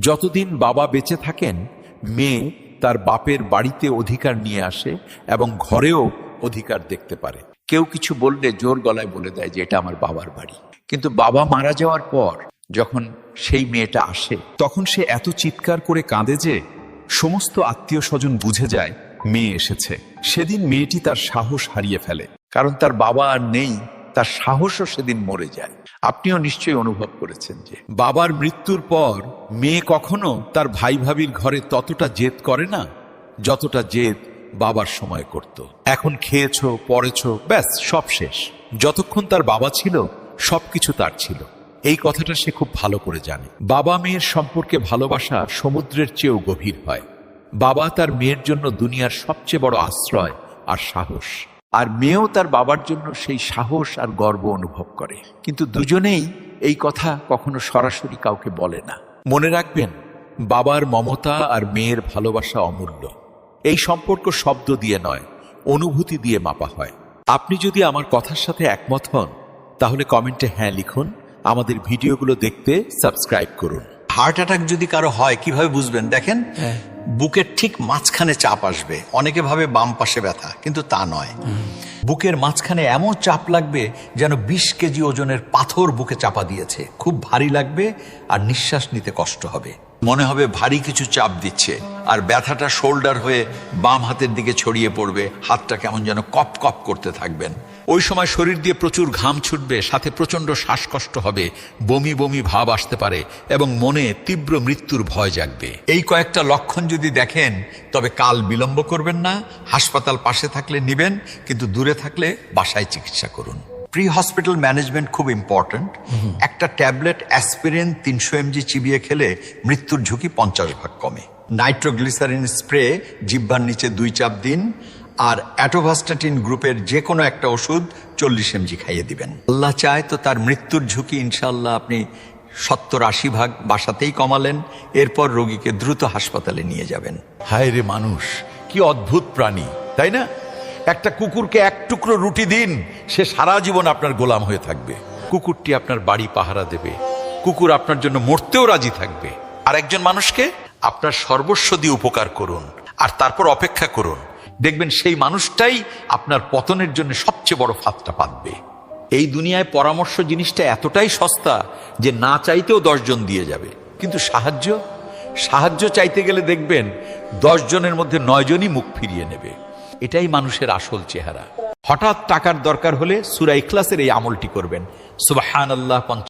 যতদিন বাবা বেঁচে থাকেন, মেয়ে তার বাপের বাড়িতে অধিকার নিয়ে আসে এবং ঘরেও অধিকার দেখতে পারে। কেউ কিছু বললে জোর গলায় বলে দেয় যে এটা আমার বাবার বাড়ি। কিন্তু বাবা মারা যাওয়ার পর যখন সেই মেয়েটা আসে, তখন সে এত চিৎকার করে কাঁদে যে সমস্ত আত্মীয় স্বজন বুঝে যায় মেয়ে এসেছে। সেদিন মেয়েটি তার সাহস হারিয়ে ফেলে। কারণ তার বাবা আর নেই, তার সাহসও সেদিন মরে যায়। আপনিও নিশ্চয়ই অনুভব করেছেন যে বাবার মৃত্যুর পর মেয়ে কখনো তার ভাই ভাবির ঘরে ততটা জেদ করে না যতটা জেদ বাবার সময় করত। এখন খেয়েছো, পড়েছো, ব্যাস সব শেষ। যতক্ষণ তার বাবা ছিল সবকিছু তার ছিল। এই কথাটা সে খুব ভালো করে জানে। বাবা মেয়ের সম্পর্কে ভালোবাসা সমুদ্রের চেয়েও গভীর হয়। বাবা তার মেয়ের জন্য দুনিয়ার সবচেয়ে বড় আশ্রয় আর সাহস, আর মেয়েও তার বাবার জন্য সেই সাহস আর গর্ব অনুভব করে। কিন্তু দুজনেই এই কথা কখনো সরাসরি কাউকে বলে না। মনে রাখবেন, বাবার মমতা আর মেয়ের ভালোবাসা অমূল্য। এই সম্পর্ক শব্দ দিয়ে নয়, অনুভূতি দিয়ে মাপা হয়। আপনি যদি আমার কথার সাথে একমত হন তাহলে কমেন্টে হ্যাঁ লিখুন। আমাদের ভিডিওগুলো দেখতে সাবস্ক্রাইব করুন। হার্ট অ্যাটাক যদি কারো হয় কিভাবে বুঝবেন? দেখেন, বুকের ঠিক মাঝখানে চাপ আসবে। অনেকে ভাবে বাম পাশে ব্যথা, কিন্তু তা নয়। বুকের মাঝখানে এমন চাপ লাগবে যেন 20 কেজি ওজনের পাথর বুকে চাপা দিয়েছে। খুব ভারী লাগবে আর নিঃশ্বাস নিতে কষ্ট হবে। মনে হবে ভারী কিছু চাপ দিচ্ছে, আর ব্যথাটা শোল্ডার হয়ে বাম হাতের দিকে ছড়িয়ে পড়বে। হাতটা কেমন যেন কপ কপ করতে থাকবেন। ওই সময় শরীর দিয়ে প্রচুর ঘাম ছুটবে, সাথে প্রচন্ড শ্বাসকষ্ট হবে, বমি বমি ভাব আসতে পারে এবং মনে তীব্র মৃত্যুর ভয় জাগবে। এই কয়েকটা লক্ষণ যদি দেখেন তবে কাল বিলম্ব করবেন না। হাসপাতাল পাশে থাকলে নিবেন, কিন্তু দূরে থাকলে বাসায় চিকিৎসা করুন। প্রি হসপিটাল ম্যানেজমেন্ট খুব ইম্পর্ট্যান্ট। একটা ট্যাবলেট অ্যাসপিরিন 300 mg চিবিয়ে খেলে মৃত্যুর ঝুঁকি 50 ভাগ কমে। নাইট্রোগ্লিসারিন স্প্রে জিহ্বার নিচে 2 চাপ দিন, আর অ্যাটোভাস্টাটিন গ্রুপের যে কোনো একটা ওষুধ 40 mg খাইয়ে দিবেন। আল্লাহ চায় তো তার মৃত্যুর ঝুঁকি ইনশাআল্লাহ আপনি 70-80 ভাগ বাসাতেই কমালেন। এরপর রোগীকে দ্রুত হাসপাতালে নিয়ে যাবেন। হায় রে মানুষ, কি অদ্ভুত প্রাণী, তাই না? একটা কুকুরকে এক টুকরো রুটি দিন, সে সারা জীবন আপনার গোলাম হয়ে থাকবে। কুকুরটি আপনার বাড়ি পাহারা দেবে, কুকুর আপনার জন্য মরতেও রাজি থাকবে। আর একজন মানুষকে আপনার সর্বস্ব দিয়ে উপকার করুন, আর তারপর অপেক্ষা করুন, দেখবেন সেই মানুষটাই আপনার পতনের জন্য সবচেয়ে বড় ফাঁদটা পাতবে। এই দুনিয়ায় পরামর্শ জিনিসটা এতটাই সস্তা যে না চাইতেও 10 জন দিয়ে যাবে। কিন্তু সাহায্য চাইতে গেলে দেখবেন 10 জনের মধ্যে 9 জনই মুখ ফিরিয়ে নেবে। এটাই মানুষের আসল চেহারা। হঠাৎ টাকার দরকার হলে সূরা ইখলাসের এই আমলটি করবেন। সুবহানাল্লাহ